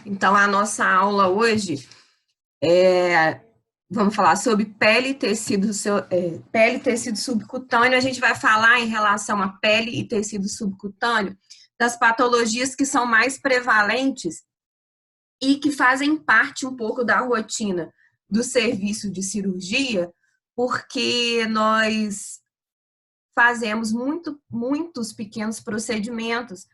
Então, a nossa aula hoje vamos falar sobre pele e tecido subcutâneo. A gente vai falar em relação à pele e tecido subcutâneo das patologias que são mais prevalentes e que fazem parte um pouco da rotina do serviço de cirurgia, porque nós fazemos muitos pequenos procedimentos,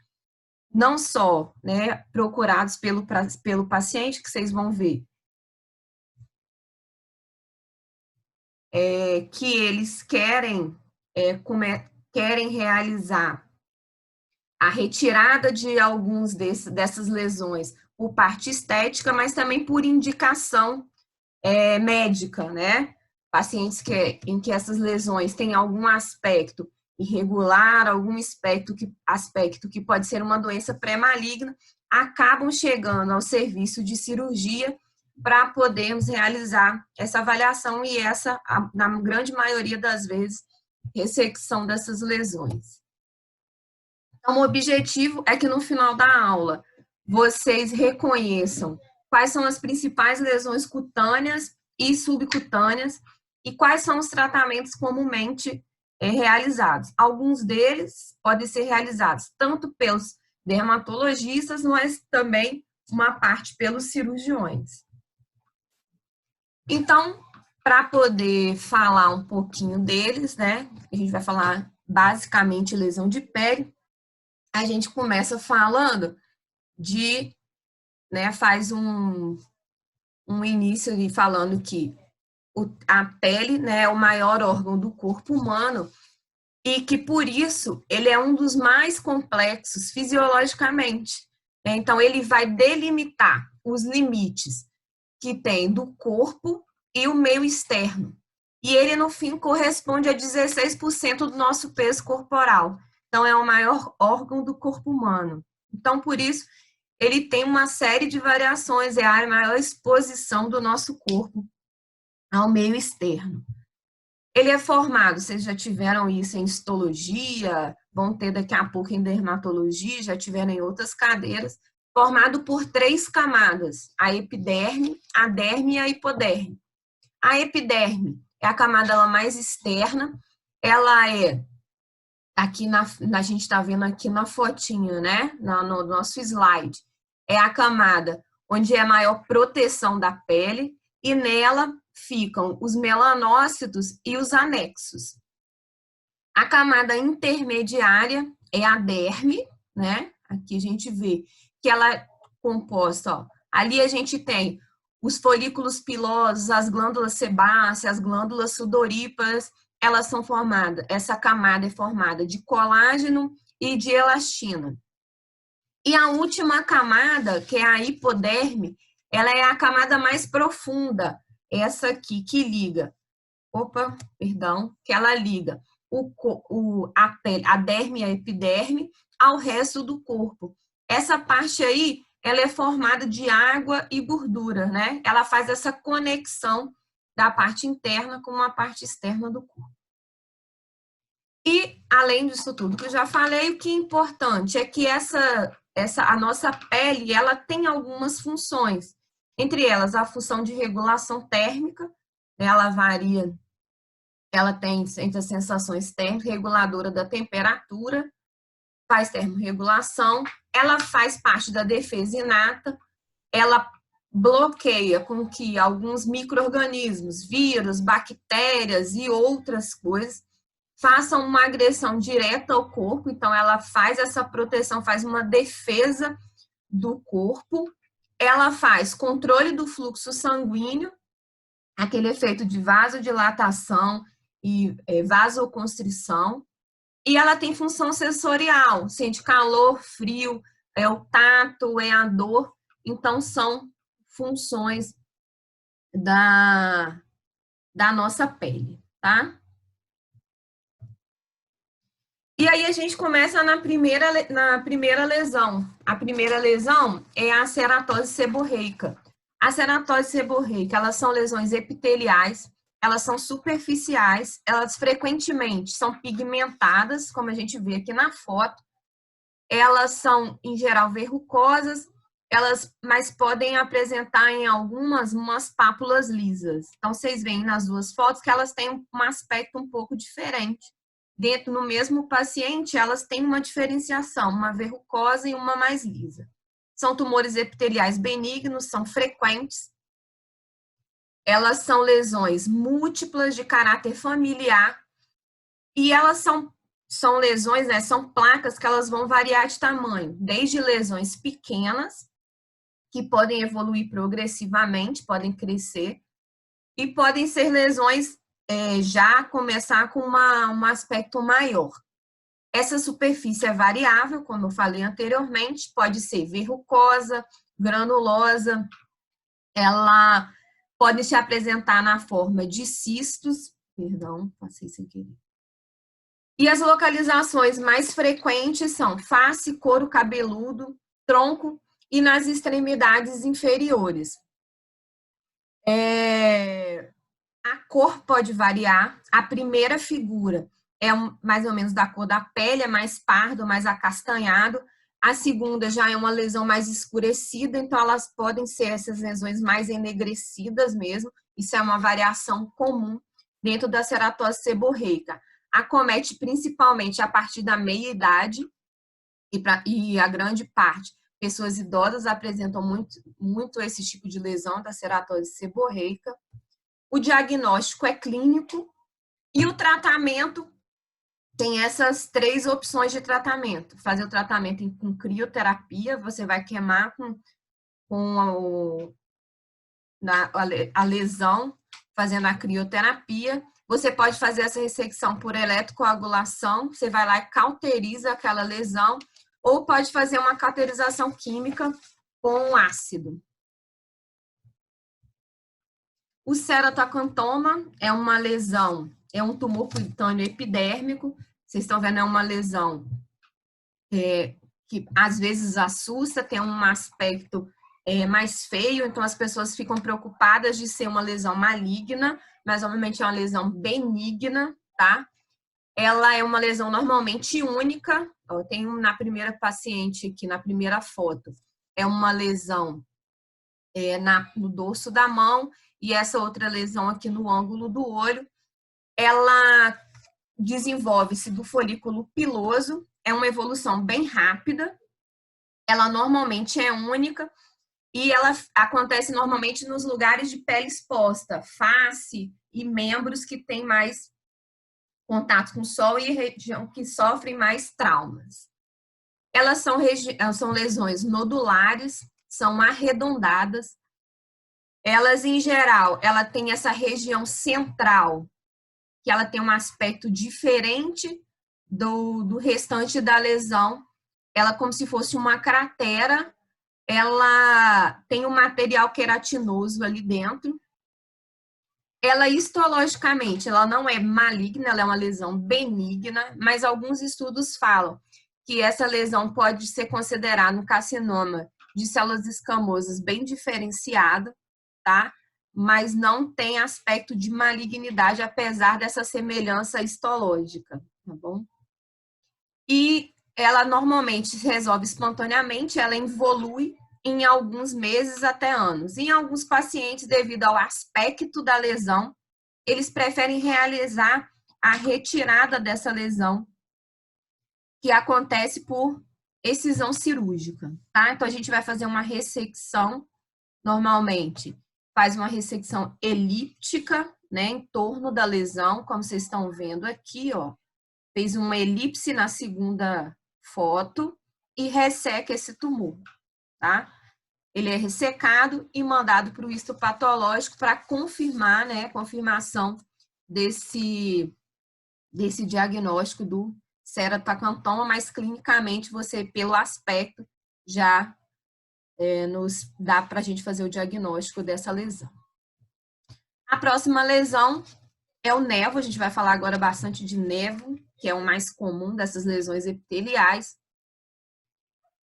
não só, né, procurados pelo paciente, que vocês vão ver, que eles querem realizar a retirada de dessas lesões por parte estética, mas também por indicação médica, né? Pacientes em que essas lesões têm algum aspecto irregular, algum aspecto que pode ser uma doença pré-maligna, acabam chegando ao serviço de cirurgia para podermos realizar essa avaliação e na grande maioria das vezes, ressecção dessas lesões. Então, o objetivo é que no final da aula vocês reconheçam quais são as principais lesões cutâneas e subcutâneas e quais são os tratamentos comumente realizados. Alguns deles podem ser realizados tanto pelos dermatologistas, mas também uma parte pelos cirurgiões. Então, para poder falar um pouquinho deles, né, a gente vai falar basicamente lesão de pele, a gente começa falando faz um início ali falando que a pele, né, é o maior órgão do corpo humano e que, por isso, ele é um dos mais complexos fisiologicamente. Então, ele vai delimitar os limites que tem do corpo e o meio externo. E ele, no fim, corresponde a 16% do nosso peso corporal. Então, é o maior órgão do corpo humano. Então, por isso, ele tem uma série de variações, é a maior exposição do nosso corpo ao meio externo. Ele é formado, vocês já tiveram isso em histologia, vão ter daqui a pouco em dermatologia, já tiveram em outras cadeiras, formado por 3 camadas, a epiderme, a derme e a hipoderme. A epiderme é a camada mais externa, ela é, a gente está vendo aqui na fotinha, né, no nosso slide, é a camada onde é a maior proteção da pele, e nela ficam os melanócitos e os anexos. A camada intermediária é a derme, né? Aqui a gente vê que ela é composta, ó. Ali a gente tem os folículos pilosos, as glândulas sebáceas, as glândulas sudoríparas, elas são formadas, essa camada é formada de colágeno e de elastina. E a última camada, que é a hipoderme, ela é a camada mais profunda, essa aqui que liga, que ela liga a derme e a epiderme ao resto do corpo. Essa parte aí, ela é formada de água e gordura, né? Ela faz essa conexão da parte interna com a parte externa do corpo. E, além disso tudo que eu já falei, o que é importante é que a nossa pele, ela tem algumas funções. Entre elas, a função de regulação térmica, ela varia, ela tem entre as sensações térmicas, reguladora da temperatura, faz termorregulação, ela faz parte da defesa inata, ela bloqueia com que alguns micro-organismos, vírus, bactérias e outras coisas façam uma agressão direta ao corpo, então ela faz essa proteção, faz uma defesa do corpo, ela faz controle do fluxo sanguíneo, aquele efeito de vasodilatação e vasoconstrição, e ela tem função sensorial, sente calor, frio, é o tato, é a dor, então são funções da nossa pele, tá? E aí a gente começa na primeira lesão. A primeira lesão é a ceratose seborreica. A ceratose seborreica, elas são lesões epiteliais, elas são superficiais, elas frequentemente são pigmentadas, como a gente vê aqui na foto. Elas são, em geral, verrucosas mas podem apresentar em algumas umas pápulas lisas. Então, vocês veem nas duas fotos que elas têm um aspecto um pouco diferente. Dentro, no mesmo paciente, elas têm uma diferenciação, uma verrucosa e uma mais lisa. São tumores epiteliais benignos, são frequentes. Elas são lesões múltiplas de caráter familiar e elas são lesões, né, são placas que elas vão variar de tamanho, desde lesões pequenas, que podem evoluir progressivamente, podem crescer, e podem ser lesões já começar com um aspecto maior. Essa superfície é variável, como eu falei anteriormente, pode ser verrucosa, granulosa, ela pode se apresentar na forma de cistos, perdão, passei sem querer. E as localizações mais frequentes são face, couro cabeludo, tronco e nas extremidades inferiores. A cor pode variar. A primeira figura é mais ou menos da cor da pele, é mais pardo, mais acastanhado. A segunda já é uma lesão mais escurecida, então elas podem ser essas lesões mais enegrecidas mesmo. Isso é uma variação comum dentro da ceratose seborreica. Acomete principalmente a partir da meia-idade e a grande parte. Pessoas idosas apresentam muito esse tipo de lesão da ceratose seborreica. O diagnóstico é clínico e o tratamento tem essas 3 opções de tratamento. Fazer o tratamento com crioterapia, você vai queimar com a lesão, fazendo a crioterapia. Você pode fazer essa ressecção por eletrocoagulação, você vai lá e cauteriza aquela lesão, ou pode fazer uma cauterização química com ácido. O ceratocantoma é uma lesão, é um tumor cutâneo epidérmico. Vocês estão vendo, é uma lesão que às vezes assusta, tem um aspecto mais feio, então as pessoas ficam preocupadas de ser uma lesão maligna, mas obviamente é uma lesão benigna, tá? Ela é uma lesão normalmente única. Eu tenho na primeira paciente aqui, na primeira foto, é uma lesão no dorso da mão, e essa outra lesão aqui no ângulo do olho. Ela desenvolve-se do folículo piloso, é uma evolução bem rápida, ela normalmente é única, e ela acontece normalmente nos lugares de pele exposta, face e membros que têm mais contato com o sol e região que sofrem mais traumas. Elas são lesões nodulares, são arredondadas. Elas, em geral, ela tem essa região central, que ela tem um aspecto diferente do restante da lesão. Ela como se fosse uma cratera, ela tem um material queratinoso ali dentro. Ela, histologicamente, ela não é maligna, ela é uma lesão benigna, mas alguns estudos falam que essa lesão pode ser considerada um carcinoma de células escamosas bem diferenciado, tá? Mas não tem aspecto de malignidade, apesar dessa semelhança histológica, tá bom? E ela normalmente se resolve espontaneamente, ela evolui em alguns meses até anos. Em alguns pacientes, devido ao aspecto da lesão, eles preferem realizar a retirada dessa lesão, que acontece por excisão cirúrgica, tá? Então, a gente vai fazer uma ressecção, normalmente, faz uma ressecção elíptica, né, em torno da lesão, como vocês estão vendo aqui, ó. Fez uma elipse na segunda foto e resseca esse tumor, tá? Ele é ressecado e mandado para o histopatológico para confirmar, né, confirmação desse diagnóstico do ceratocantoma, mas clinicamente você, pelo aspecto, já nos dá para a gente fazer o diagnóstico dessa lesão. A próxima lesão é o nevo, a gente vai falar agora bastante de nevo, que é o mais comum dessas lesões epiteliais.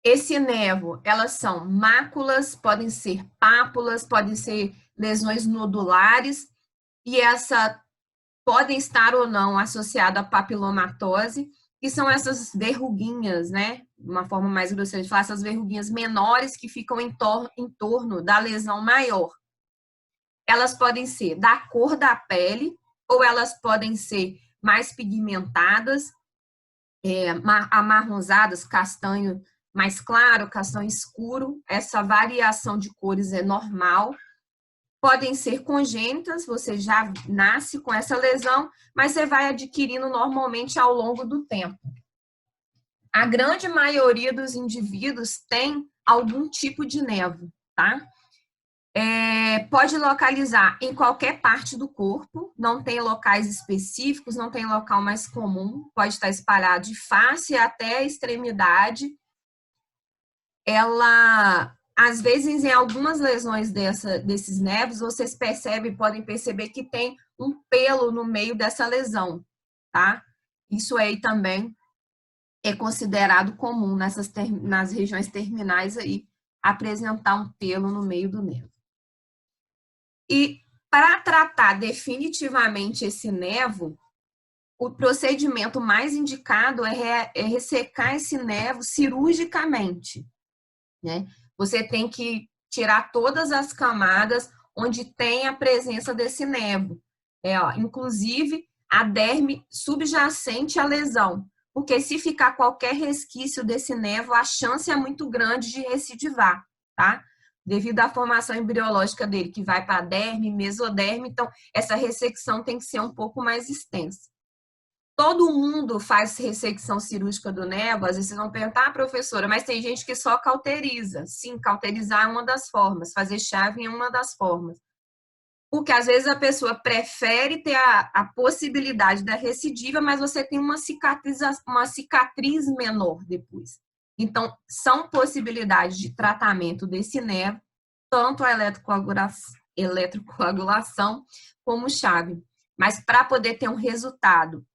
Esse nevo, elas são máculas, podem ser pápulas, podem ser lesões nodulares, e essa podem estar ou não associadas à papilomatose. que são essas verruguinhas, né? Uma forma mais grosseira de falar, essas verruguinhas menores que ficam em torno da lesão maior. Elas podem ser da cor da pele, ou elas podem ser mais pigmentadas, amarronzadas, castanho mais claro, castanho escuro. Essa variação de cores é normal. Podem ser congênitas, você já nasce com essa lesão, mas você vai adquirindo normalmente ao longo do tempo. A grande maioria dos indivíduos tem algum tipo de névoa, tá? Pode localizar em qualquer parte do corpo, não tem locais específicos, não tem local mais comum, pode estar espalhado de face até a extremidade. Ela, às vezes, em algumas lesões desses névoos, vocês podem perceber que tem um pelo no meio dessa lesão, tá? Isso aí também é considerado comum nas regiões terminais aí, apresentar um pelo no meio do névoa. E para tratar definitivamente esse névoa, o procedimento mais indicado é ressecar esse névoa cirurgicamente, né? Você tem que tirar todas as camadas onde tem a presença desse névoa, inclusive a derme subjacente à lesão, porque se ficar qualquer resquício desse névoa, a chance é muito grande de recidivar, tá? Devido à formação embriológica dele, que vai para a derme, mesoderme, então essa ressecção tem que ser um pouco mais extensa. Todo mundo faz ressecção cirúrgica do névoa, às vezes vocês vão perguntar, professora, mas tem gente que só cauteriza. Sim, cauterizar é uma das formas, fazer chave é uma das formas. Porque às vezes a pessoa prefere ter a possibilidade da recidiva, mas você tem uma cicatriz menor depois. Então, são possibilidades de tratamento desse névoa, tanto a eletrocoagulação como chave. Mas para poder ter um resultado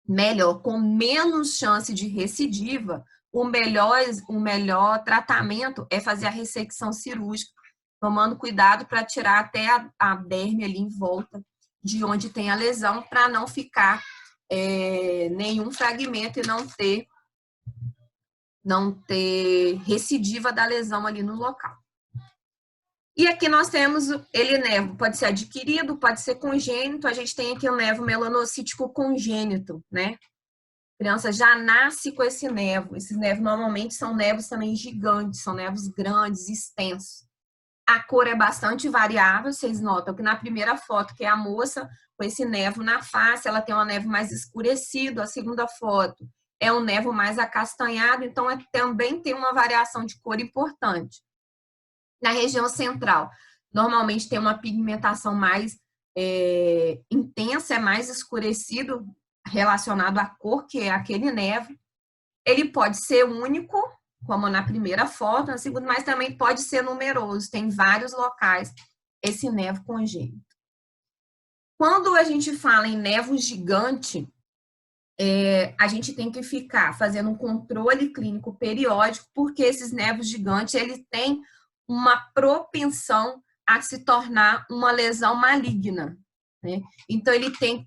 melhor, com menos chance de recidiva, o melhor tratamento é fazer a ressecção cirúrgica, tomando cuidado para tirar até a derme ali em volta de onde tem a lesão, para não ficar nenhum fragmento e não ter recidiva da lesão ali no local. E aqui nós temos névoa, pode ser adquirido, pode ser congênito. A gente tem aqui o névoa melanocítico congênito, né? A criança já nasce com esse névoa. Esses névoos normalmente são névoos também gigantes, são névoos grandes, extensos. A cor é bastante variável, vocês notam que na primeira foto, que é a moça com esse névoa na face, ela tem um névoa mais escurecido. A segunda foto é um névoa mais acastanhado, então também tem uma variação de cor importante. Na região central, normalmente tem uma pigmentação mais intensa, é mais escurecido relacionado à cor, que é aquele névoa. Ele pode ser único, como na primeira foto, na segunda, mas também pode ser numeroso. Tem vários locais esse névoa congênito. Quando a gente fala em névoa gigante, a gente tem que ficar fazendo um controle clínico periódico, porque esses névoos gigantes, eles têm uma propensão a se tornar uma lesão maligna, né? Então,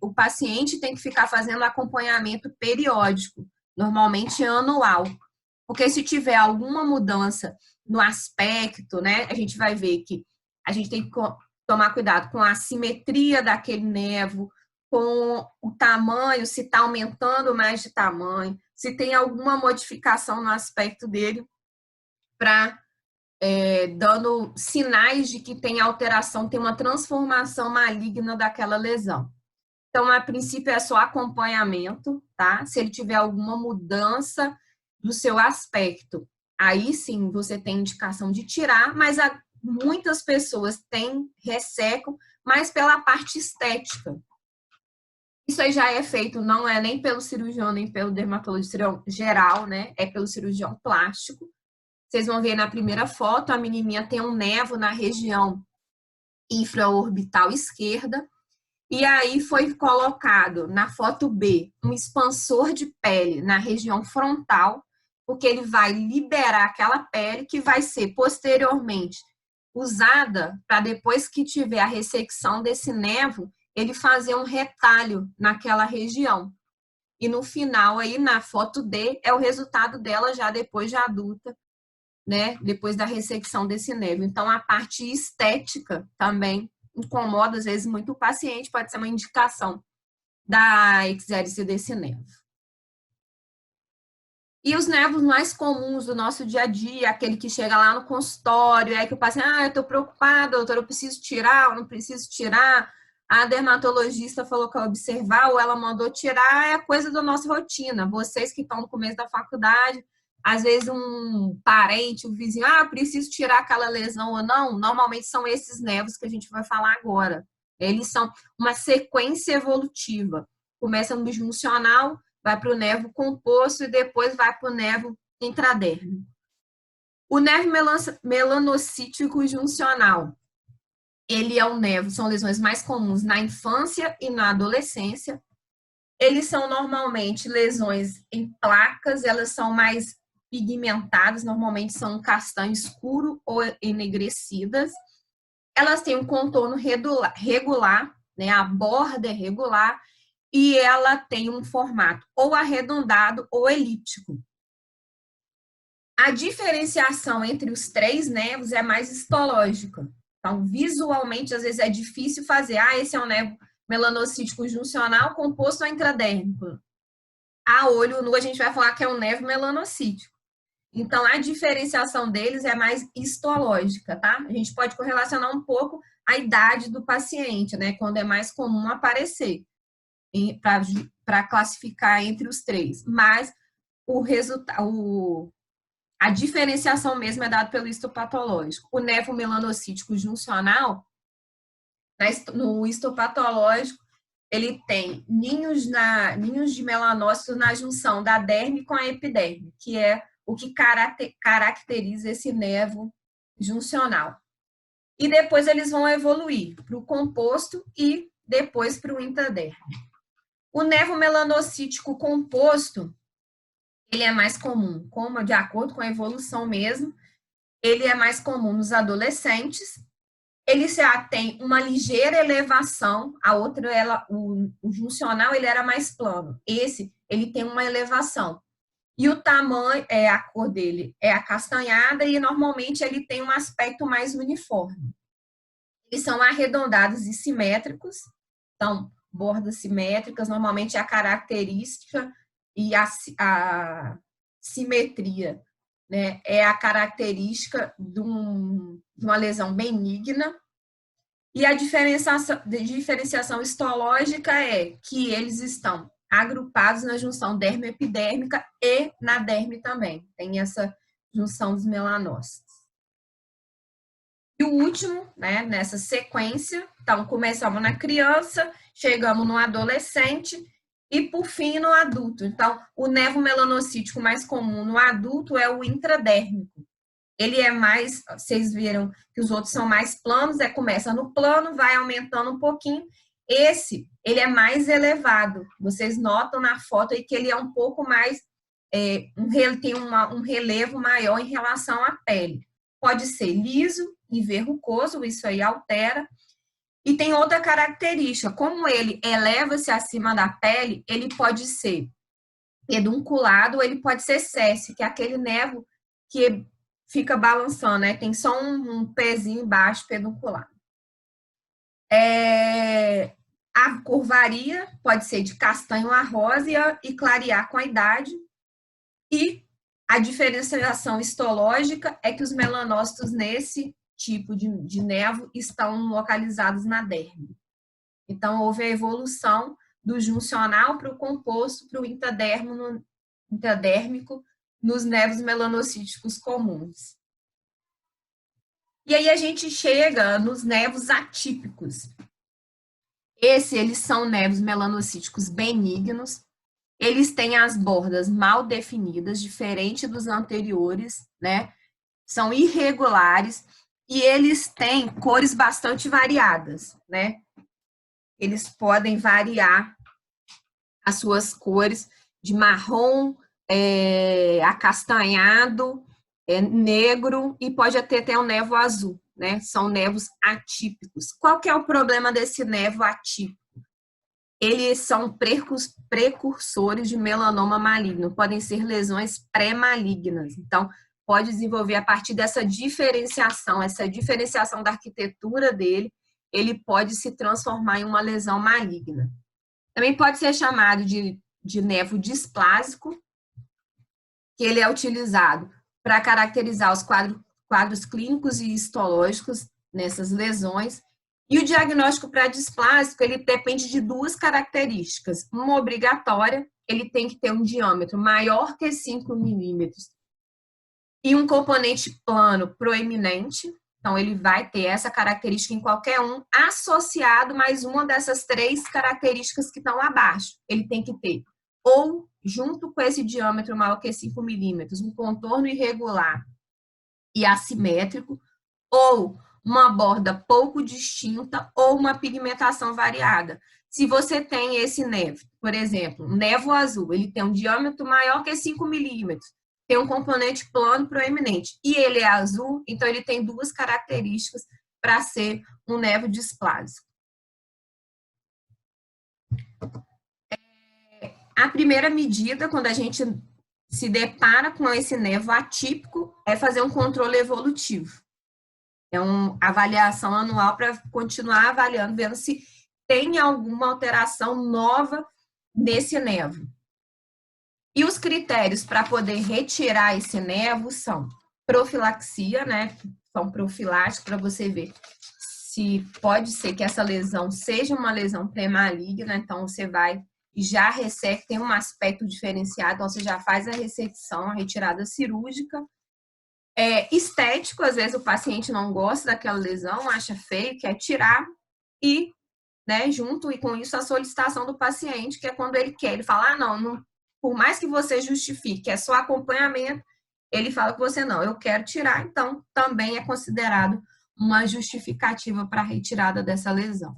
o paciente tem que ficar fazendo acompanhamento periódico, normalmente anual, porque se tiver alguma mudança no aspecto, né, a gente vai ver que a gente tem que tomar cuidado com a simetria daquele névoa, com o tamanho, se está aumentando mais de tamanho, se tem alguma modificação no aspecto dele, para dando sinais de que tem alteração, tem uma transformação maligna daquela lesão. Então, a princípio, é só acompanhamento, tá? Se ele tiver alguma mudança do seu aspecto, aí sim você tem indicação de tirar, mas muitas pessoas ressecam, mas pela parte estética. Isso aí já é feito, não é nem pelo cirurgião, nem pelo dermatologista geral, né? É pelo cirurgião plástico. Vocês vão ver na primeira foto, a menininha tem um névoa na região infraorbital esquerda. E aí foi colocado na foto B um expansor de pele na região frontal, porque ele vai liberar aquela pele que vai ser posteriormente usada para depois que tiver a ressecção desse névoa, ele fazer um retalho naquela região. e no final, aí na foto D, é o resultado dela já depois de adulta, né? Depois da ressecção desse nervo. Então, a parte estética também incomoda, às vezes, muito o paciente, pode ser uma indicação da icterícia desse nervo. E os nervos mais comuns do nosso dia a dia, aquele que chega lá no consultório, é que o paciente, eu tô preocupado, doutor, eu preciso tirar, eu não preciso tirar. A dermatologista falou que ia observar, ou ela mandou tirar, é coisa da nossa rotina. Vocês que estão no começo da faculdade, às vezes um parente, um vizinho, eu preciso tirar aquela lesão ou não, normalmente são esses nervos que a gente vai falar agora. Eles são uma sequência evolutiva. Começa no juncional, vai para o nervo composto e depois vai para o nervo intradérmico. O nervo melanocítico juncional, ele é um nervo, são lesões mais comuns na infância e na adolescência. Eles são normalmente lesões em placas, elas são mais pigmentadas, normalmente são castanho escuro ou enegrecidas. Elas têm um contorno regular, né? A borda é regular, e ela tem um formato ou arredondado ou elíptico. A diferenciação entre os três nervos é mais histológica. Então, visualmente, às vezes é difícil fazer. Esse é um nervo melanocítico juncional composto ou intradérmico. A olho nu, a gente vai falar que é um nervo melanocítico. Então, a diferenciação deles é mais histológica, tá? A gente pode correlacionar um pouco a idade do paciente, né? Quando é mais comum aparecer, para classificar entre os três. Mas a diferenciação mesmo é dada pelo histopatológico. O nervo melanocítico juncional, no histopatológico, ele tem ninhos de melanócitos na junção da derme com a epiderme, que é o que caracteriza esse nervo juncional. E depois eles vão evoluir para o composto e depois para o intraderme. O nervo melanocítico composto, ele é mais comum, de acordo com a evolução mesmo, ele é mais comum nos adolescentes. Ele já tem uma ligeira elevação, a outra, o juncional, ele era mais plano. Esse, ele tem uma elevação. E o tamanho, a cor dele é acastanhada e normalmente ele tem um aspecto mais uniforme. Eles são arredondados e simétricos, então, bordas simétricas, normalmente é a característica e a simetria, né, é a característica de uma lesão benigna. E a diferenciação histológica é que eles estão agrupados na junção dermo-epidérmica e na derme também. Tem essa junção dos melanócitos. E o último, né, nessa sequência, então começamos na criança, chegamos no adolescente e por fim no adulto. Então, o nervo melanocítico mais comum no adulto é o intradérmico. Ele é mais, vocês viram que os outros são mais planos, começa no plano, vai aumentando um pouquinho. Esse, ele é mais elevado. Vocês notam na foto aí que ele é um pouco mais, tem um relevo maior em relação à pele. Pode ser liso e verrucoso, isso aí altera. E tem outra característica, como ele eleva-se acima da pele, ele pode ser pedunculado ou ele pode ser sesse, que é aquele nervo que fica balançando, né? Tem só um pezinho embaixo pedunculado. A cor varia, pode ser de castanho a rosa e clarear com a idade. E a diferenciação histológica é que os melanócitos nesse tipo de nervo estão localizados na derme. Então, houve a evolução do juncional para o composto, para o intradérmico, nos nervos melanocíticos comuns. E aí a gente chega nos nervos atípicos. Eles são nervos melanocíticos benignos. Eles têm as bordas mal definidas, diferente dos anteriores, né? São irregulares e eles têm cores bastante variadas, né? Eles podem variar as suas cores de marrom, acastanhado, negro e pode até um nervo azul, né? São nervos atípicos. Qual que é o problema desse nervo atípico? eles são precursores de melanoma maligno, podem ser lesões pré-malignas. Então, pode desenvolver a partir dessa diferenciação, essa diferenciação da arquitetura dele, ele pode se transformar em uma lesão maligna. Também pode ser chamado de nevo displásico, que ele é utilizado para caracterizar os quadros clínicos e histológicos nessas lesões. E o diagnóstico pré-displásico, ele depende de duas características. Uma obrigatória, ele tem que ter um diâmetro maior que 5 milímetros e um componente plano proeminente. Então, ele vai ter essa característica em qualquer um, associado mais uma dessas três características que estão abaixo. Ele tem que ter, ou junto com esse diâmetro maior que 5 milímetros, um contorno irregular e assimétrico, ou uma borda pouco distinta, ou uma pigmentação variada. Se você tem esse nevo, por exemplo, um nevo azul, ele tem um diâmetro maior que 5 milímetros, tem um componente plano proeminente e ele é azul, então ele tem duas características para ser um nevo displásico. A primeira medida, quando a gente se depara com esse nevo atípico, é fazer um controle evolutivo. É uma avaliação anual para continuar avaliando, vendo se tem alguma alteração nova nesse nevo. E os critérios para poder retirar esse nevo são profilaxia, né? São profiláticos para você ver se pode ser que essa lesão seja uma lesão pré-maligna, então você vai e já resseca, tem um aspecto diferenciado, então você já faz a ressecção, a retirada cirúrgica. Estético, às vezes o paciente não gosta daquela lesão, acha feio, quer tirar e, né, junto e com isso a solicitação do paciente, que é quando ele quer, ele fala, não, por mais que você justifique, é só acompanhamento, ele fala que você não, eu quero tirar, então também é considerado uma justificativa para a retirada dessa lesão.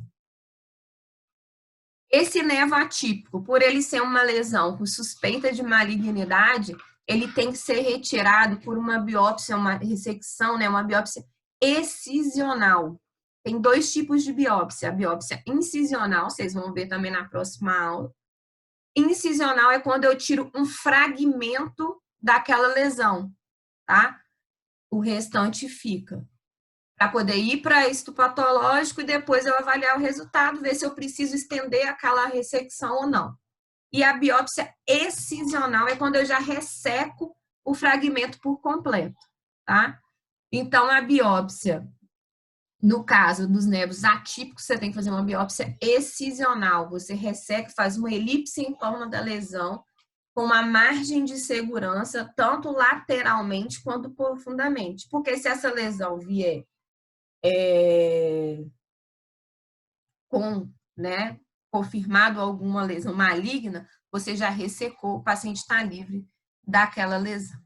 Esse nevo atípico, por ele ser uma lesão com suspeita de malignidade, ele tem que ser retirado por uma biópsia, uma ressecção, né, uma biópsia excisional. Tem dois tipos de biópsia, a biópsia incisional, vocês vão ver também na próxima aula. Incisional é quando eu tiro um fragmento daquela lesão, tá? O restante fica. Para poder ir para histopatológico e depois eu avaliar o resultado, ver se eu preciso estender aquela ressecção ou não. E a biópsia excisional é quando eu já resseco o fragmento por completo, tá? Então, a biópsia, no caso dos nevos atípicos, você tem que fazer uma biópsia excisional. Você resseca, faz uma elipse em torno da lesão, com uma margem de segurança, tanto lateralmente quanto profundamente. Porque se essa lesão vier com, né, confirmado alguma lesão maligna, você já ressecou, o paciente está livre daquela lesão.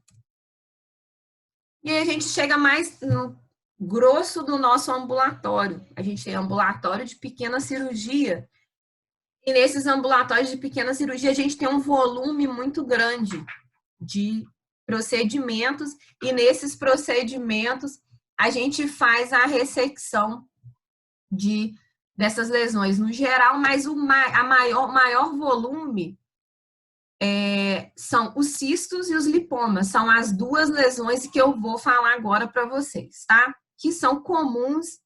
E aí a gente chega mais no grosso do nosso ambulatório. A gente tem ambulatório de pequena cirurgia. E nesses ambulatórios de pequena cirurgia, a gente tem um volume muito grande de procedimentos. E nesses procedimentos, a gente faz a ressecção dessas lesões no geral, mas o maior volume são os cistos e os lipomas. São as duas lesões que eu vou falar agora para vocês, tá? Que são comuns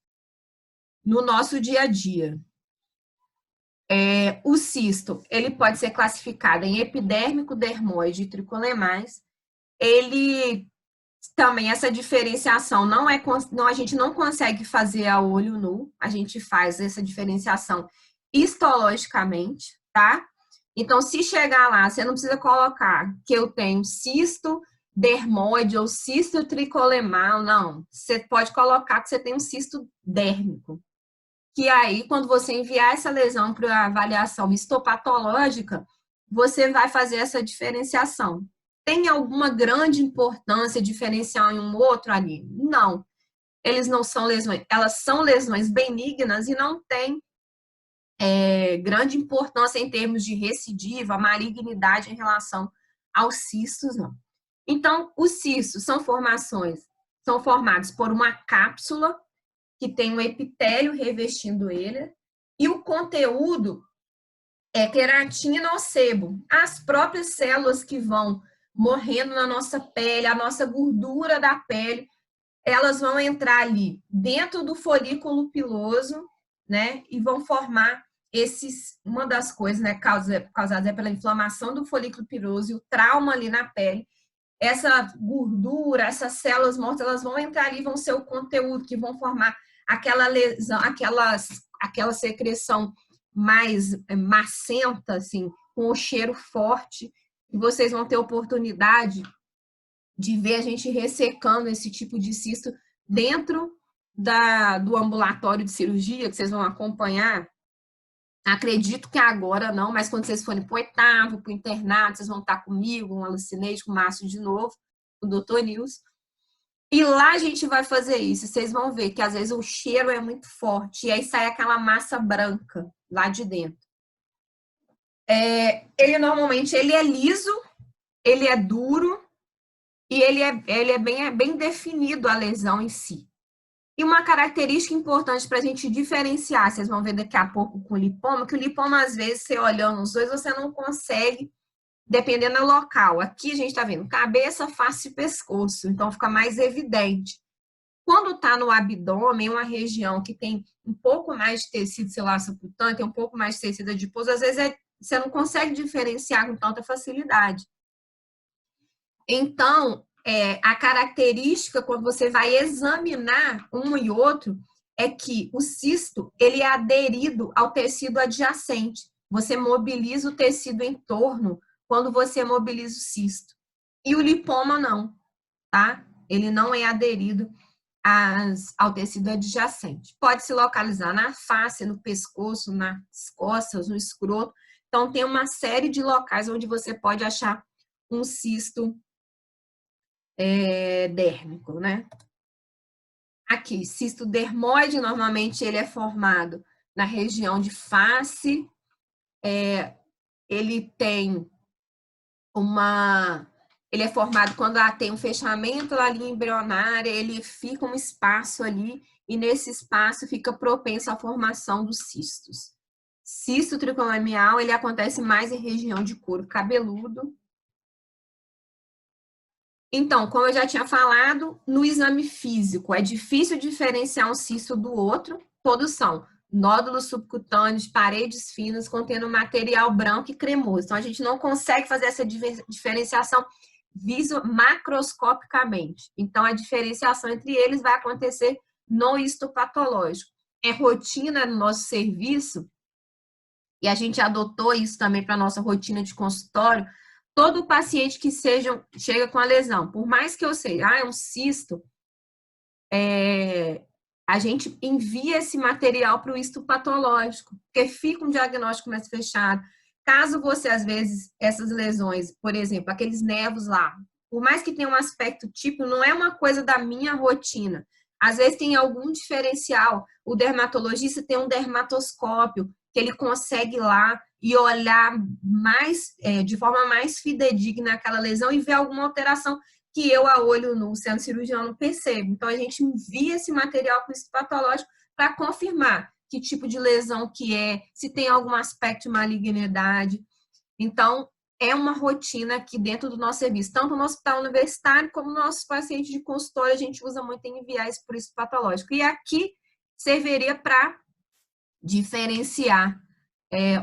no nosso dia a dia. O cisto, ele pode ser classificado em epidérmico, dermoide e tricolemais. Ele também, essa diferenciação a gente não consegue fazer a olho nu, a gente faz essa diferenciação histologicamente, tá? Então, se chegar lá, você não precisa colocar que eu tenho cisto dermoide ou cisto tricolemal, não. Você pode colocar que você tem um cisto dérmico. Que aí, quando você enviar essa lesão para avaliação histopatológica, você vai fazer essa diferenciação. Tem alguma grande importância diferencial em um outro ali? Não. Eles não são lesões, elas são lesões benignas e não têm grande importância em termos de recidiva, malignidade em relação aos cistos, não. Então, os cistos são formados por uma cápsula que tem um epitélio revestindo ele, e o conteúdo é queratina ou sebo. As próprias células que vão morrendo na nossa pele, a nossa gordura da pele, elas vão entrar ali dentro do folículo piloso, né? E vão formar uma das coisas, né, causada pela inflamação do folículo piloso e o trauma ali na pele. Essa gordura, essas células mortas, elas vão entrar ali, vão ser o conteúdo que vão formar aquela lesão, aquela secreção mais macenta, assim, com o cheiro forte, e vocês vão ter oportunidade de ver a gente ressecando esse tipo de cisto dentro do ambulatório de cirurgia, que vocês vão acompanhar. Acredito que agora não, mas quando vocês forem para o oitavo, para o internato, vocês vão estar comigo, um alucinete, com o Márcio de novo, o doutor Nilson. E lá a gente vai fazer isso. Vocês vão ver que às vezes o cheiro é muito forte, e aí sai aquela massa branca lá de dentro. Ele normalmente ele é liso, ele é duro, e ele é bem definido a lesão em si. E uma característica importante para a gente diferenciar, vocês vão ver daqui a pouco com o lipoma, que o lipoma, às vezes, você olhando os dois, você não consegue, dependendo do local. Aqui a gente está vendo cabeça, face e pescoço, então fica mais evidente. Quando está no abdômen, uma região que tem um pouco mais de tecido celular subcutâneo, tem um pouco mais de tecido adiposo, às vezes você não consegue diferenciar com tanta facilidade. Então, a característica, quando você vai examinar um e outro, é que o cisto, ele é aderido ao tecido adjacente. Você mobiliza o tecido em torno quando você mobiliza o cisto. E o lipoma não, tá? Ele não é aderido ao tecido adjacente. Pode se localizar na face, no pescoço, nas costas, no escroto. Então, tem uma série de locais onde você pode achar um cisto dérmico, né? Aqui, cisto dermoide, normalmente ele é formado na região de face, ele tem ele é formado quando tem um fechamento da linha embrionária, ele fica um espaço ali, e nesse espaço fica propenso à formação dos cistos. Cisto triconomial, ele acontece mais em região de couro cabeludo. Então, como eu já tinha falado, no exame físico é difícil diferenciar um cisto do outro. Todos são nódulos subcutâneos, paredes finas, contendo material branco e cremoso. Então, a gente não consegue fazer essa diferenciação macroscopicamente. Então, a diferenciação entre eles vai acontecer no histopatológico. É rotina no nosso serviço, e a gente adotou isso também para a nossa rotina de consultório. Todo paciente que chega com a lesão, por mais que eu sei, é um cisto, a gente envia esse material para o histopatológico, porque fica um diagnóstico mais fechado. Caso você, às vezes, essas lesões, por exemplo, aqueles nervos lá, por mais que tenha um aspecto típico, não é uma coisa da minha rotina. Às vezes tem algum diferencial. O dermatologista tem um dermatoscópio, que ele consegue ir lá e olhar de forma mais fidedigna aquela lesão e ver alguma alteração que eu, a olho nu, sendo cirurgião, não percebo. Então, a gente envia esse material para o histopatológico para confirmar que tipo de lesão que se tem algum aspecto de malignidade. Então, é uma rotina aqui dentro do nosso serviço, tanto no hospital universitário como no nossos pacientes de consultório, a gente usa muito em enviar isso para o histopatológico. E aqui serviria para diferenciar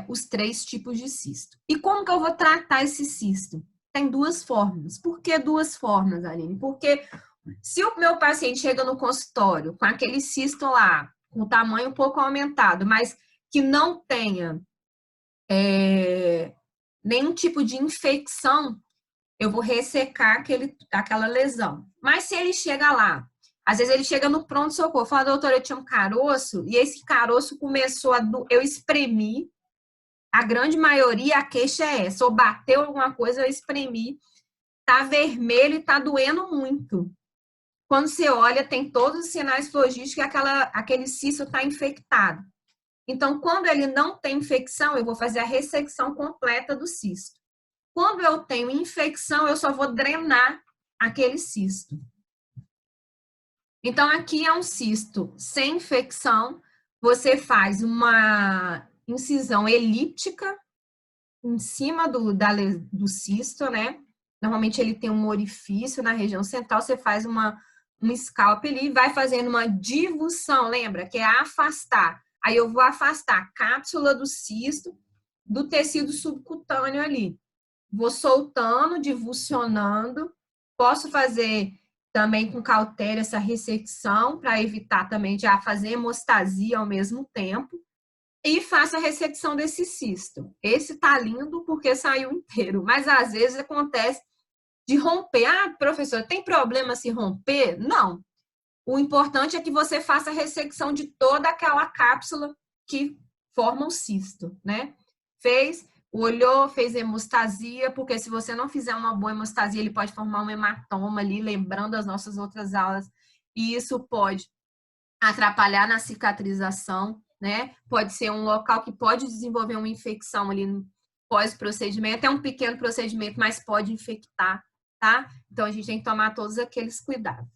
os 3 tipos de cisto. E como que eu vou tratar esse cisto? Tem 2 formas. Por que 2 formas, Aline? Porque se o meu paciente chega no consultório com aquele cisto lá, com o tamanho um pouco aumentado, mas que não tenha nenhum tipo de infecção, eu vou ressecar aquela lesão. Mas se ele chega lá, às vezes ele chega no pronto-socorro, fala, doutora, eu tinha um caroço, e esse caroço começou eu espremi, a grande maioria, a queixa é essa, ou bateu alguma coisa, eu espremi, tá vermelho e tá doendo muito. Quando você olha, tem todos os sinais logísticos que aquele cisto está infectado. Então, quando ele não tem infecção, eu vou fazer a ressecção completa do cisto. Quando eu tenho infecção, eu só vou drenar aquele cisto. Então, aqui é um cisto sem infecção, você faz uma incisão elíptica, em cima do cisto, né? Normalmente ele tem um orifício na região central, você faz um scalp ali e vai fazendo uma divulsão, lembra? Que é afastar. Aí eu vou afastar a cápsula do cisto do tecido subcutâneo ali. Vou soltando, divulsionando. Posso fazer também com cautela essa ressecção para evitar também de fazer hemostasia ao mesmo tempo. E faço a ressecção desse cisto. Esse tá lindo porque saiu inteiro, mas às vezes acontece de romper. Ah, professor, tem problema se romper? Não. O importante é que você faça a ressecção de toda aquela cápsula que forma o cisto, né? Fez, olhou, fez hemostasia, porque se você não fizer uma boa hemostasia, ele pode formar um hematoma ali, lembrando as nossas outras aulas, e isso pode atrapalhar na cicatrização, né? Pode ser um local que pode desenvolver uma infecção ali no pós-procedimento, é um pequeno procedimento, mas pode infectar, tá? Então a gente tem que tomar todos aqueles cuidados.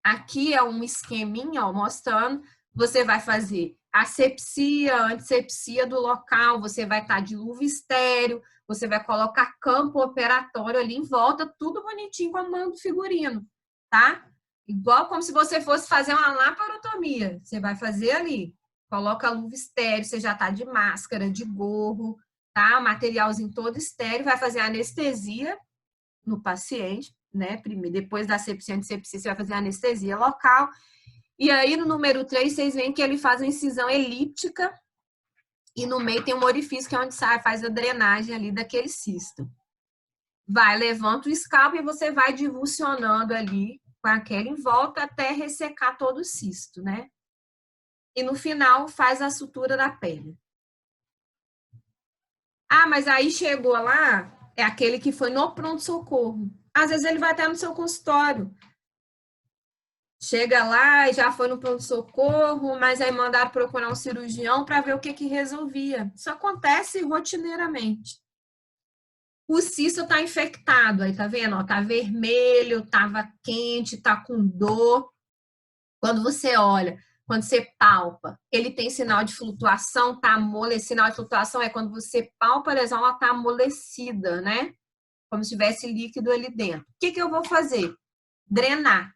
Aqui é um esqueminha, ó, mostrando, você vai fazer asepsia, antisepsia do local, você vai estar de luva estéreo, você vai colocar campo operatório ali em volta, tudo bonitinho com a mão do figurino, tá? Igual como se você fosse fazer uma laparotomia. Você vai fazer ali, coloca a luva estéreo, você já tá de máscara, de gorro, tá? O materialzinho todo estéreo, vai fazer anestesia no paciente, né? Primeiro, depois da asepsia, antisepsia, você vai fazer anestesia local. E aí, no número 3, vocês veem que ele faz uma incisão elíptica e no meio tem um orifício que é onde sai, faz a drenagem ali daquele cisto. Vai, levanta o scalp e você vai divulsionando ali com aquela em volta até ressecar todo o cisto, né? E no final faz a sutura da pele. Ah, mas aí chegou lá, é aquele que foi no pronto-socorro. Às vezes ele vai até no seu consultório. Chega lá e já foi no pronto-socorro, mas aí mandaram procurar um cirurgião para ver o que resolvia. Isso acontece rotineiramente. O cisto está infectado, aí tá vendo? Ó, tá vermelho, tava quente, tá com dor. Quando você olha, quando você palpa, ele tem sinal de flutuação, tá amolecido. Sinal de flutuação é quando você palpa a lesão, ela tá amolecida, né? Como se tivesse líquido ali dentro. O que eu vou fazer? Drenar.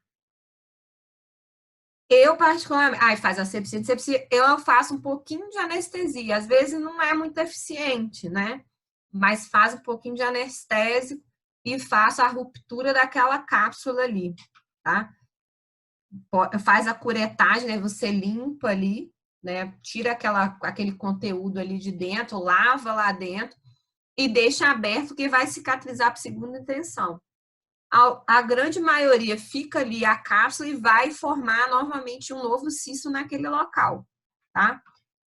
Eu, particularmente, faz asepsia, eu faço um pouquinho de anestesia. Às vezes não é muito eficiente, né? Mas faz um pouquinho de anestésico e faço a ruptura daquela cápsula ali, tá? Faz a curetagem, né? Você limpa ali, né? Tira aquele conteúdo ali de dentro, lava lá dentro e deixa aberto que vai cicatrizar para segunda intenção. A grande maioria fica ali a cápsula e vai formar novamente um novo cisto naquele local, tá?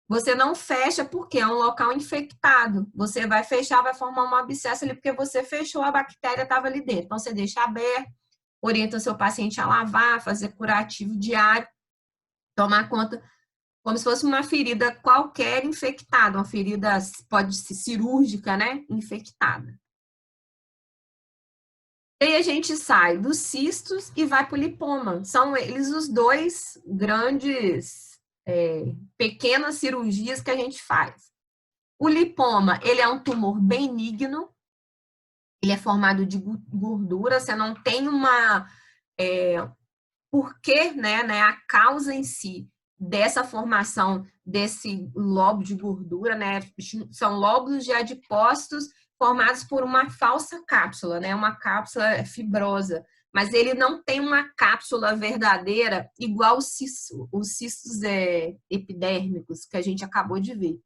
Você não fecha porque é um local infectado. Você vai fechar, vai formar um abscesso ali porque você fechou, a bactéria estava ali dentro. Então, você deixa aberto, orienta o seu paciente a lavar, fazer curativo diário, tomar conta como se fosse uma ferida qualquer infectada, uma ferida pode ser cirúrgica, né? Infectada. E aí a gente sai dos cistos e vai para o lipoma. São eles os dois grandes, pequenas cirurgias que a gente faz. O lipoma, ele é um tumor benigno, ele é formado de gordura, você não tem uma porquê, né, a causa em si dessa formação desse lobo de gordura, né, são lóbulos de adipócitos formados por uma falsa cápsula, né, uma cápsula fibrosa, mas ele não tem uma cápsula verdadeira igual os cistos epidérmicos que a gente acabou de ver.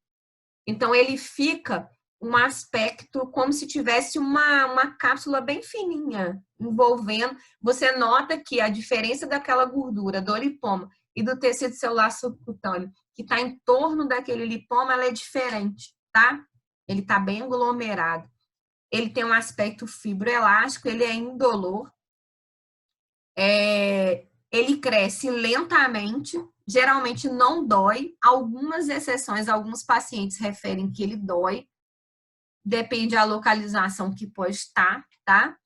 Então, ele fica um aspecto como se tivesse uma cápsula bem fininha, envolvendo. Você nota que a diferença daquela gordura do lipoma e do tecido celular subcutâneo, que está em torno daquele lipoma, ela é diferente, tá? Ele está bem aglomerado. Ele tem um aspecto fibroelástico, ele é indolor. Ele cresce lentamente, geralmente não dói. Algumas exceções, alguns pacientes referem que ele dói. Depende da localização que pode estar, tá?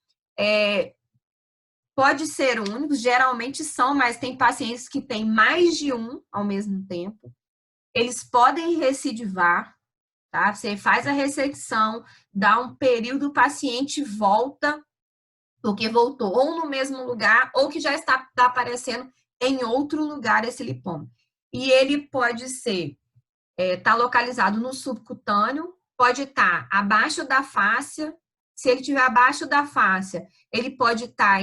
Pode ser únicos, geralmente são, mas tem pacientes que têm mais de um ao mesmo tempo. Eles podem recidivar, tá? Você faz a ressecção, dá um período, o paciente volta, porque voltou ou no mesmo lugar, ou que já está aparecendo em outro lugar esse lipoma. E ele pode ser, tá localizado no subcutâneo, pode estar abaixo da fáscia. Se ele estiver abaixo da fáscia, ele pode estar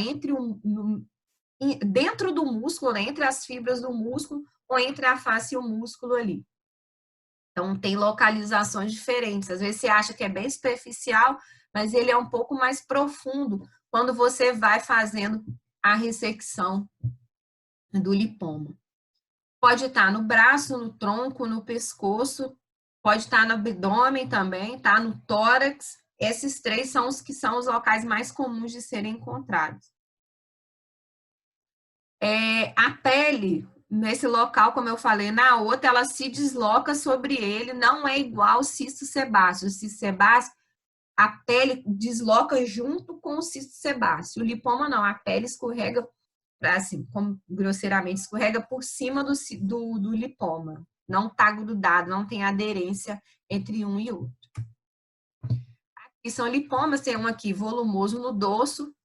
dentro do músculo, né, entre as fibras do músculo, ou entre a face e o músculo ali. Então, tem localizações diferentes. Às vezes você acha que é bem superficial, mas ele é um pouco mais profundo quando você vai fazendo a ressecção do lipoma. Pode estar no braço, no tronco, no pescoço, pode estar no abdômen também, tá? No tórax. Esses três são os locais mais comuns de serem encontrados. A pele, nesse local, como eu falei, na outra, ela se desloca sobre ele, não é igual ao cisto sebáceo. O cisto sebáceo, a pele desloca junto com o cisto sebáceo. O lipoma não, a pele escorrega, assim, como grosseiramente, escorrega por cima do lipoma. Não está grudado, não tem aderência entre um e outro. Aqui são lipomas, tem um aqui volumoso no dorso,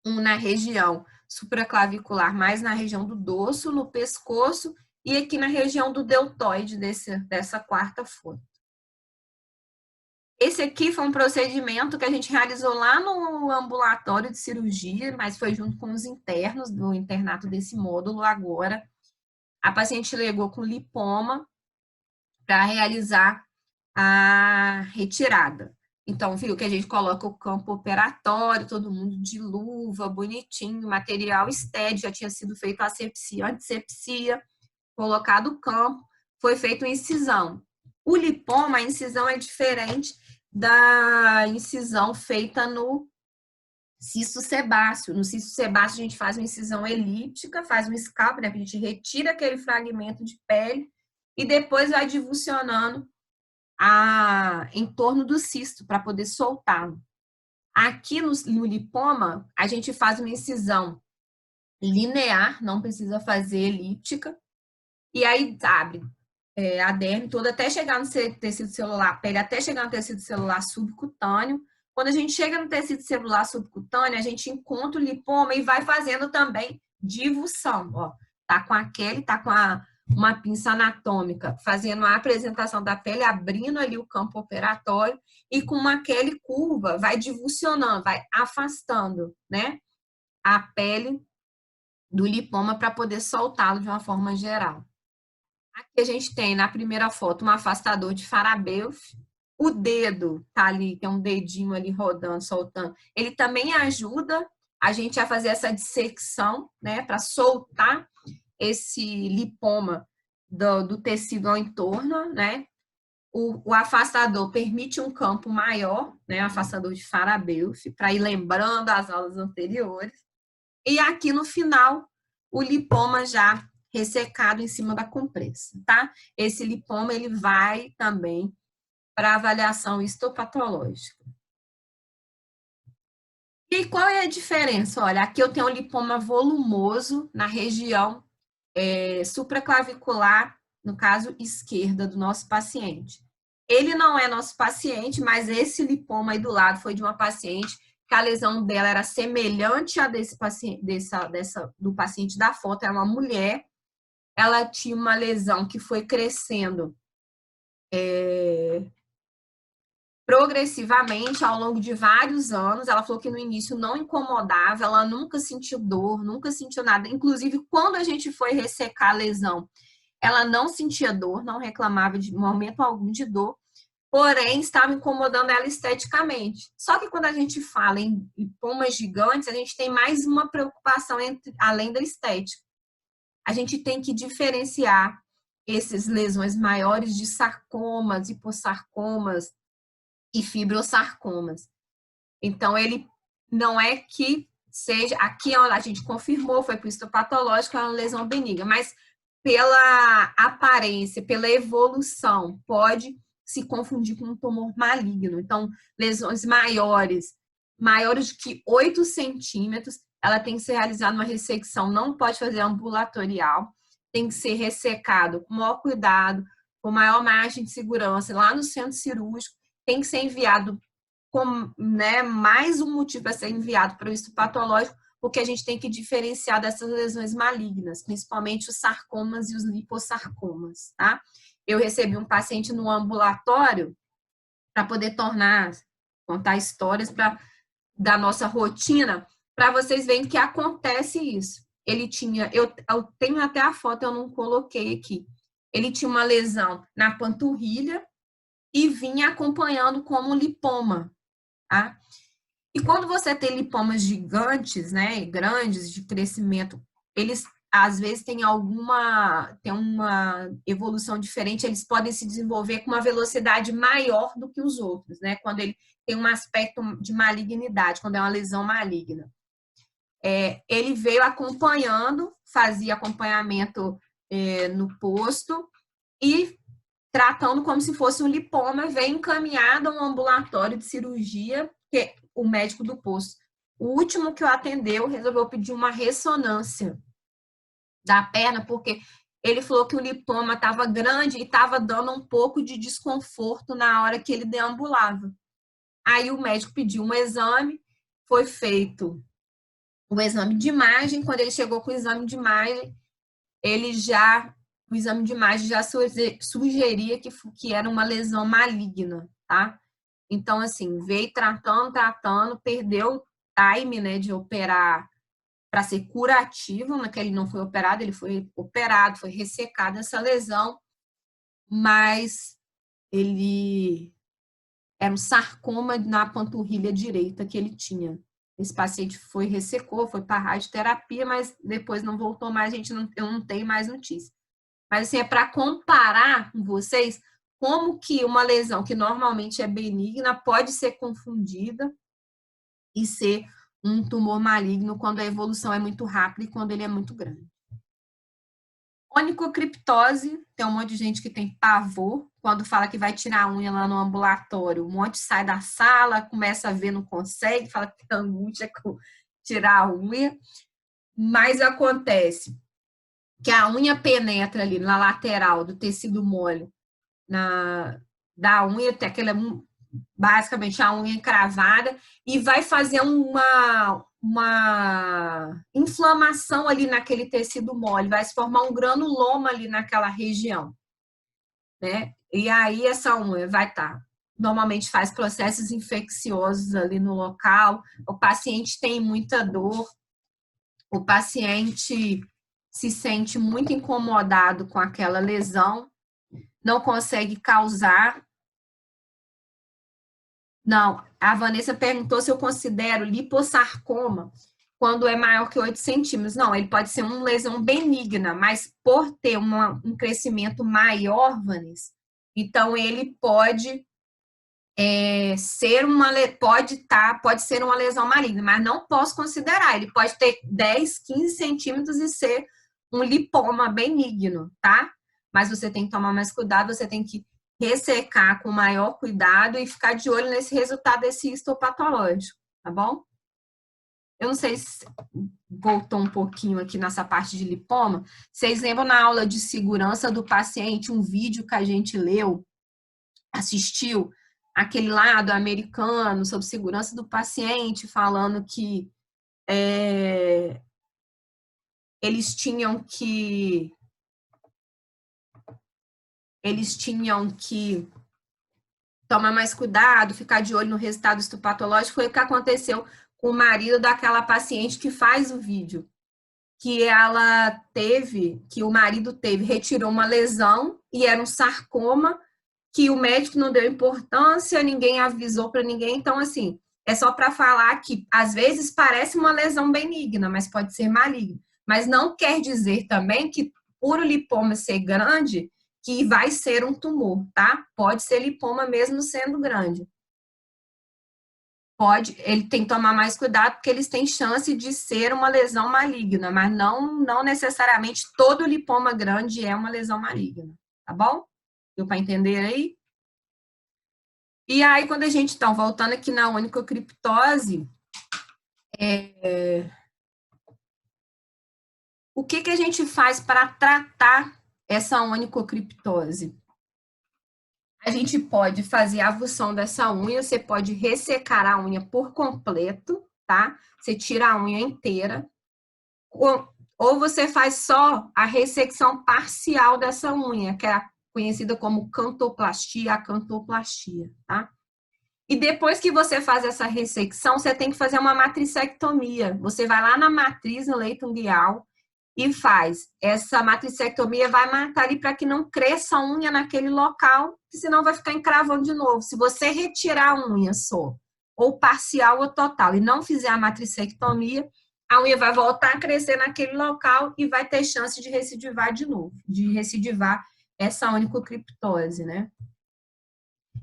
um na região supraclavicular, mais na região do dorso, no pescoço, e aqui na região do deltoide dessa quarta foto. Esse aqui foi um procedimento que a gente realizou lá no ambulatório de cirurgia, mas foi junto com os internos do internato desse módulo agora. A paciente chegou com lipoma para realizar a retirada. Então, viu que a gente coloca o campo operatório, todo mundo de luva, bonitinho, material estético, já tinha sido feito a asepsia, antisepsia, colocado o campo, foi feita uma incisão. O lipoma, a incisão é diferente da incisão feita no cisto sebáceo. No cisto sebáceo, a gente faz uma incisão elíptica, faz um scalp, né? A gente retira aquele fragmento de pele e depois vai divulsionando em torno do cisto para poder soltá-lo. Aqui no lipoma, a gente faz uma incisão linear, não precisa fazer elíptica, e aí abre a derme toda até chegar no tecido celular, pele até chegar no tecido celular subcutâneo. Quando a gente chega no tecido celular subcutâneo, a gente encontra o lipoma e vai fazendo também divulsão. Ó, tá com tá com uma pinça anatômica, fazendo a apresentação da pele, abrindo ali o campo operatório, e com aquele curva, vai divulsionando, vai afastando, né, a pele do lipoma para poder soltá-lo de uma forma geral. Aqui a gente tem, na primeira foto, um afastador de Farabeuf. O dedo tá ali, tem um dedinho ali rodando, soltando. Ele também ajuda a gente a fazer essa dissecção, né, para soltar esse lipoma do tecido ao entorno, né? O afastador permite um campo maior, né? O afastador de Farabeuf, para ir lembrando as aulas anteriores. E aqui no final, o lipoma já ressecado em cima da compressa, tá? Esse lipoma, ele vai também para avaliação histopatológica. E qual é a diferença? Olha, aqui eu tenho um lipoma volumoso na região supraclavicular, no caso esquerda do nosso paciente. Ele não é nosso paciente, mas esse lipoma aí do lado foi de uma paciente que a lesão dela era semelhante a desse paciente, do paciente da foto, era uma mulher. Ela tinha uma lesão que foi crescendo progressivamente ao longo de vários anos. Ela falou que no início não incomodava, ela nunca sentiu dor, nunca sentiu nada. Inclusive, quando a gente foi ressecar a lesão, ela não sentia dor, não reclamava de momento algum de dor, porém estava incomodando ela esteticamente. Só que quando a gente fala em lipomas gigantes, a gente tem mais uma preocupação além da estética. A gente tem que diferenciar essas lesões maiores de sarcomas, hipossarcomas e fibrosarcomas. Então, ele não é que seja... Aqui a gente confirmou, foi para o histopatológico, é uma lesão benigna, mas pela aparência, pela evolução, pode se confundir com um tumor maligno. Então, lesões maiores de que 8 centímetros, ela tem que ser realizada uma ressecção, não pode fazer ambulatorial, tem que ser ressecado com o maior cuidado, com maior margem de segurança, lá no centro cirúrgico, tem que ser enviado com, né, mais um motivo para ser enviado para o histopatológico, porque a gente tem que diferenciar dessas lesões malignas, principalmente os sarcomas e os lipossarcomas, tá? Eu recebi um paciente no ambulatório para poder contar histórias da nossa rotina, para vocês verem que acontece isso. Ele tinha, eu tenho até a foto, eu não coloquei aqui. Ele tinha uma lesão na panturrilha e vinha acompanhando como lipoma, tá? E quando você tem lipomas gigantes, né, grandes, de crescimento, eles às vezes têm uma evolução diferente, eles podem se desenvolver com uma velocidade maior do que os outros, né? Quando ele tem um aspecto de malignidade, quando é uma lesão maligna. Ele veio acompanhando, fazia acompanhamento no posto e tratando como se fosse um lipoma, veio encaminhado a um ambulatório de cirurgia, que o médico do posto, o último que o atendeu, resolveu pedir uma ressonância da perna, porque ele falou que o lipoma estava grande e estava dando um pouco de desconforto na hora que ele deambulava. Aí o médico pediu um exame, foi feito o exame de imagem. Quando ele chegou com o exame de imagem, o exame de imagem já sugeria que era uma lesão maligna, tá? Então, assim, veio tratando, perdeu o time, né, de operar para ser curativo, né, que ele não foi operado, ele foi operado, foi ressecada essa lesão, mas ele era um sarcoma na panturrilha direita que ele tinha. Esse paciente ressecou, foi para a radioterapia, mas depois não voltou mais, eu não tenho mais notícia. Mas assim, é para comparar com vocês como que uma lesão que normalmente é benigna pode ser confundida e ser um tumor maligno quando a evolução é muito rápida e quando ele é muito grande. Onicocriptose, tem um monte de gente que tem pavor quando fala que vai tirar a unha lá no ambulatório. Um monte sai da sala, começa a ver, não consegue, fala que tem angústia com tirar a unha. Mas acontece que a unha penetra ali na lateral do tecido mole da unha, até aquela basicamente a unha encravada, e vai fazer uma inflamação ali naquele tecido mole, vai se formar um granuloma ali naquela região, né? E aí essa unha vai estar, normalmente faz processos infecciosos ali no local, o paciente tem muita dor, o paciente se sente muito incomodado com aquela lesão, não consegue causar. Não, a Vanessa perguntou se eu considero lipossarcoma quando é maior que 8 centímetros. Não, ele pode ser uma lesão benigna, mas por ter um crescimento maior, Vanessa, então ele pode pode ser uma lesão maligna, mas não posso considerar. Ele pode ter 10, 15 centímetros e ser um lipoma benigno, tá? Mas você tem que tomar mais cuidado, você tem que ressecar com maior cuidado e ficar de olho nesse resultado desse histopatológico, tá bom? Eu não sei se voltou um pouquinho aqui nessa parte de lipoma. Vocês lembram na aula de segurança do paciente, um vídeo que a gente assistiu, aquele lado americano sobre segurança do paciente, falando que eles tinham que tomar mais cuidado, ficar de olho no resultado histopatológico. Foi o que aconteceu com o marido daquela paciente que faz o vídeo, que o marido retirou uma lesão e era um sarcoma que o médico não deu importância, ninguém avisou para ninguém. Então, assim, é só para falar que às vezes parece uma lesão benigna, mas pode ser maligna. Mas não quer dizer também que por o lipoma ser grande, que vai ser um tumor, tá? Pode ser lipoma mesmo sendo grande. Ele tem que tomar mais cuidado porque eles têm chance de ser uma lesão maligna, mas não necessariamente todo lipoma grande é uma lesão maligna, tá bom? Deu para entender aí? E aí, quando a gente está voltando aqui na onicocriptose, o que a gente faz para tratar essa onicocriptose? A gente pode fazer a avulsão dessa unha, você pode ressecar a unha por completo, tá? Você tira a unha inteira, ou você faz só a ressecção parcial dessa unha, que é conhecida como cantoplastia, acantoplastia, tá? E depois que você faz essa ressecção, você tem que fazer uma matricectomia. Você vai lá na matriz, no leito unguial, e faz. Essa matricectomia vai marcar ali para que não cresça a unha naquele local, senão vai ficar encravando de novo. Se você retirar a unha só, ou parcial ou total, e não fizer a matricectomia, a unha vai voltar a crescer naquele local e vai ter chance de recidivar de novo, de recidivar essa onicocriptose, né?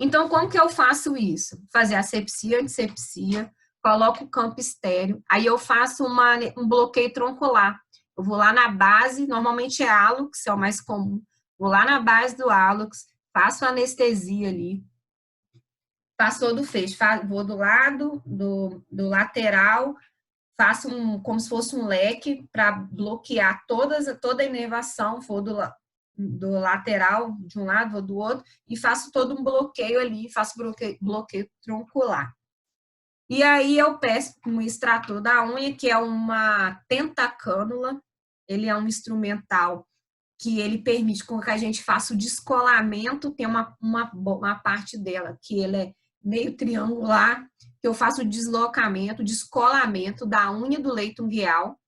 Então, como que eu faço isso? Fazer asepsia, antissepsia, coloco o campo estéreo, aí eu faço um bloqueio troncular. Eu vou lá na base, normalmente é hálux, é o mais comum. Vou lá na base do hálux, faço anestesia ali, faço todo o fecho, vou do lado, do lateral, faço como se fosse um leque para bloquear toda a inervação, vou do lateral de um lado ou do outro e faço todo um bloqueio ali, faço bloqueio troncular. E aí eu peço um extrator da unha, que é uma tentacânula, ele é um instrumental que ele permite com que a gente faça o descolamento, tem uma parte dela que ele é meio triangular, que eu faço o deslocamento, descolamento da unha do leito unguial,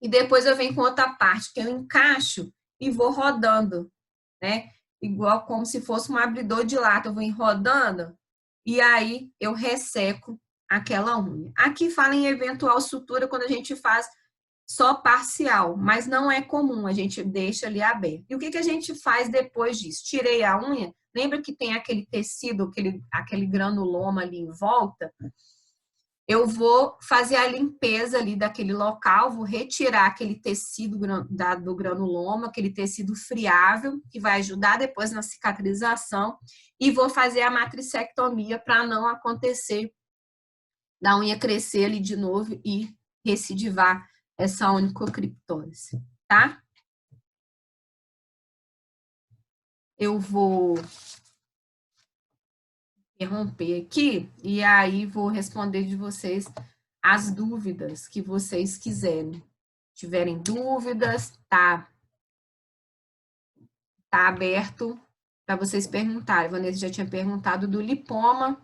e depois eu venho com outra parte que eu encaixo e vou rodando, né? Igual como se fosse um abridor de lata, eu vou rodando e aí eu resseco aquela unha. Aqui fala em eventual sutura quando a gente faz só parcial, mas não é comum, a gente deixa ali aberto. E o que a gente faz depois disso? Tirei a unha, lembra que tem aquele tecido, aquele granuloma ali em volta? Eu vou fazer a limpeza ali daquele local, vou retirar aquele tecido do granuloma, aquele tecido friável, que vai ajudar depois na cicatrização, e vou fazer a matricectomia para não acontecer da unha crescer ali de novo e recidivar essa onicocriptose, tá? Eu vou interromper aqui e aí vou responder de vocês as dúvidas que vocês quiserem. Tiverem dúvidas, tá aberto para vocês perguntarem. A Vanessa já tinha perguntado do lipoma.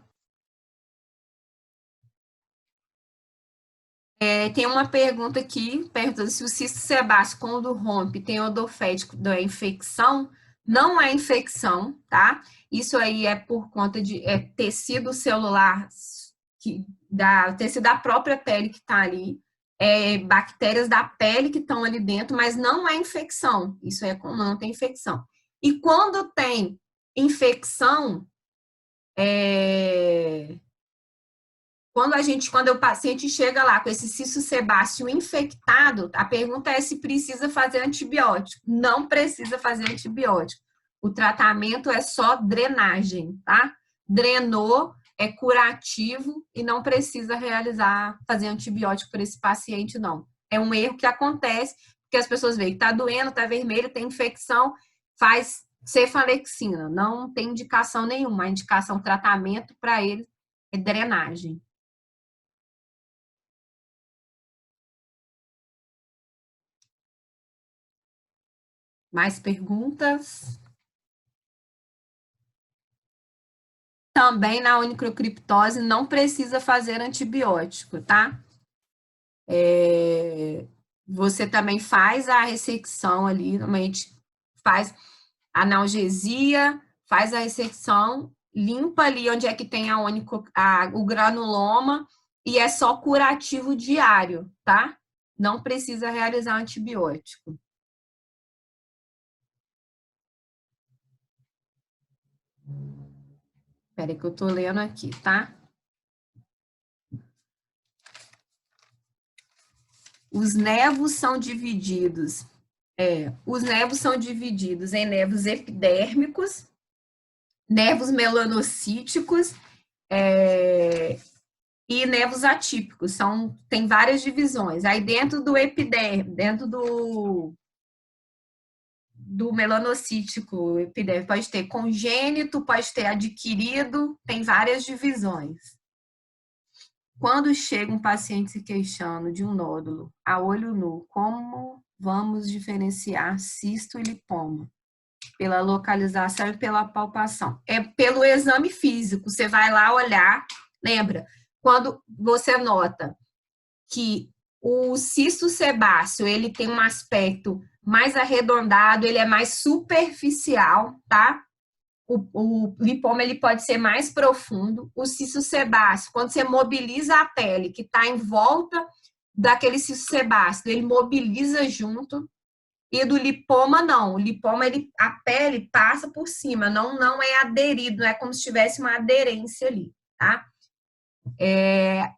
Tem uma pergunta aqui, perguntando se o cisto sebáceo, quando rompe, tem odor fético da infecção. Não é infecção, tá? Isso aí é por conta de tecido celular, tecido da própria pele que está ali, bactérias da pele que estão ali dentro, mas não é infecção. Isso é comum, não tem infecção. E quando tem infecção, quando o paciente chega lá com esse cisto sebáceo infectado, a pergunta é se precisa fazer antibiótico. Não precisa fazer antibiótico. O tratamento é só drenagem, tá? Drenou, é curativo e não precisa fazer antibiótico para esse paciente, não. É um erro que acontece, porque as pessoas veem que tá doendo, tá vermelho, tem infecção, faz cefalexina. Não tem indicação nenhuma. A indicação tratamento para ele é drenagem. Mais perguntas? Também na onicocriptose não precisa fazer antibiótico, tá? Você também faz a ressecção ali, normalmente faz analgesia, faz a ressecção, limpa ali onde é que tem o granuloma e é só curativo diário, tá? Não precisa realizar antibiótico. Espera que eu tô lendo aqui, tá? Os nervos são divididos. Os nervos são divididos em nervos epidérmicos, nervos melanocíticos e nervos atípicos. Tem várias divisões. Aí dentro do epidérmico, dentro do melanocítico epidêmico. Pode ter congênito, pode ter adquirido, tem várias divisões. Quando chega um paciente se queixando de um nódulo a olho nu, como vamos diferenciar cisto e lipoma? Pela localização e pela palpação. É pelo exame físico. Você vai lá olhar, lembra? Quando você nota que o cisto sebáceo, ele tem um aspecto mais arredondado, ele é mais superficial, tá? O lipoma, ele pode ser mais profundo. O cisto sebáceo, quando você mobiliza a pele, que está em volta daquele cisto sebáceo, ele mobiliza junto. E do lipoma, não. O lipoma, a pele passa por cima, não é aderido, não é como se tivesse uma aderência ali, tá?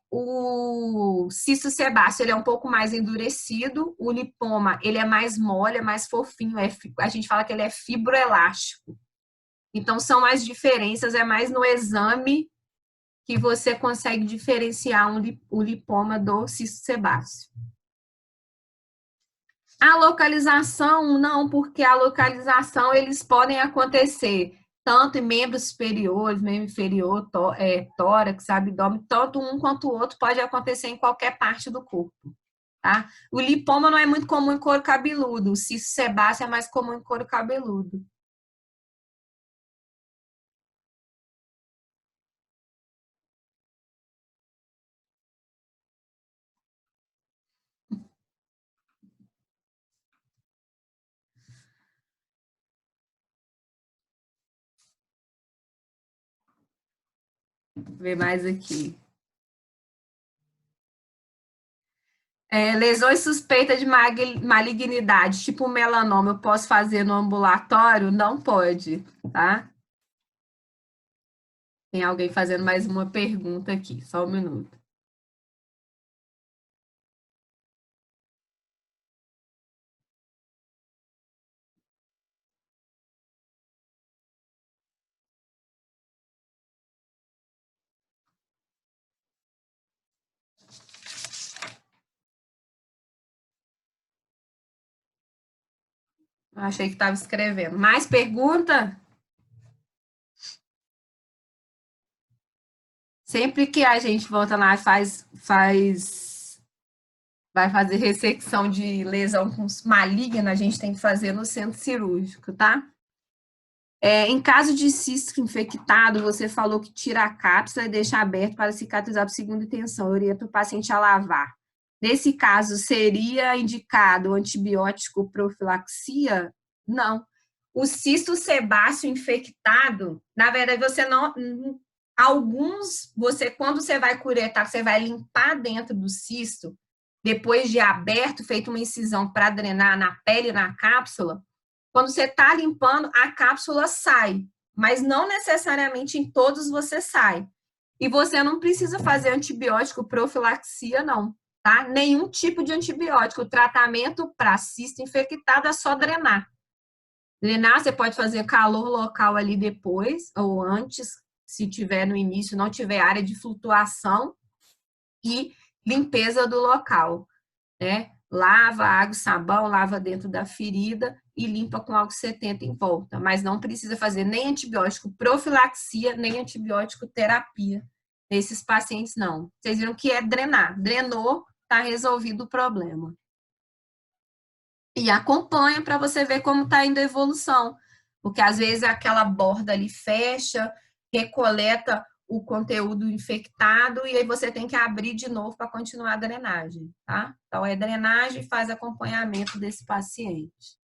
O cisto sebáceo, ele é um pouco mais endurecido. O lipoma, ele é mais mole, é mais fofinho. A gente fala que ele é fibroelástico. Então, são as diferenças, é mais no exame que você consegue diferenciar o lipoma do cisto sebáceo. A localização, não, porque a localização, eles podem acontecer tanto em membros superiores, membro inferior, tórax, abdômen, tanto um quanto o outro pode acontecer em qualquer parte do corpo, tá? O lipoma não é muito comum em couro cabeludo, o cisto sebáceo é mais comum em couro cabeludo. Vou ver mais aqui. Lesões suspeitas de malignidade, tipo melanoma, eu posso fazer no ambulatório? Não pode, tá? Tem alguém fazendo mais uma pergunta aqui, só um minuto. Achei que estava escrevendo. Mais pergunta? Sempre que a gente volta lá e vai fazer ressecção de lesão maligna, a gente tem que fazer no centro cirúrgico, tá? Em caso de cisto infectado, você falou que tira a cápsula e deixa aberto para cicatrizar por segunda intenção. Eu oriento o paciente a lavar. Nesse caso, seria indicado antibiótico profilaxia? Não. O cisto sebáceo infectado, na verdade, você não. Quando você vai curetar, você vai limpar dentro do cisto, depois de aberto, feito uma incisão para drenar na pele e na cápsula. Quando você está limpando, a cápsula sai, mas não necessariamente em todos você sai. E você não precisa fazer antibiótico profilaxia, não, tá? Nenhum tipo de antibiótico. O tratamento para cisto infectado é só drenar. Drenar, você pode fazer calor local ali depois, ou antes, se tiver no início, não tiver área de flutuação, e limpeza do local, né? Lava água e sabão, lava dentro da ferida e limpa com álcool 70 em volta. Mas não precisa fazer nem antibiótico profilaxia, nem antibiótico terapia nesses pacientes, não. Vocês viram que é drenar. Drenou, tá resolvido o problema. E acompanha para você ver como está indo a evolução. Porque às vezes aquela borda ali fecha, recoleta o conteúdo infectado e aí você tem que abrir de novo para continuar a drenagem, tá? Então, drenagem e faz acompanhamento desse paciente.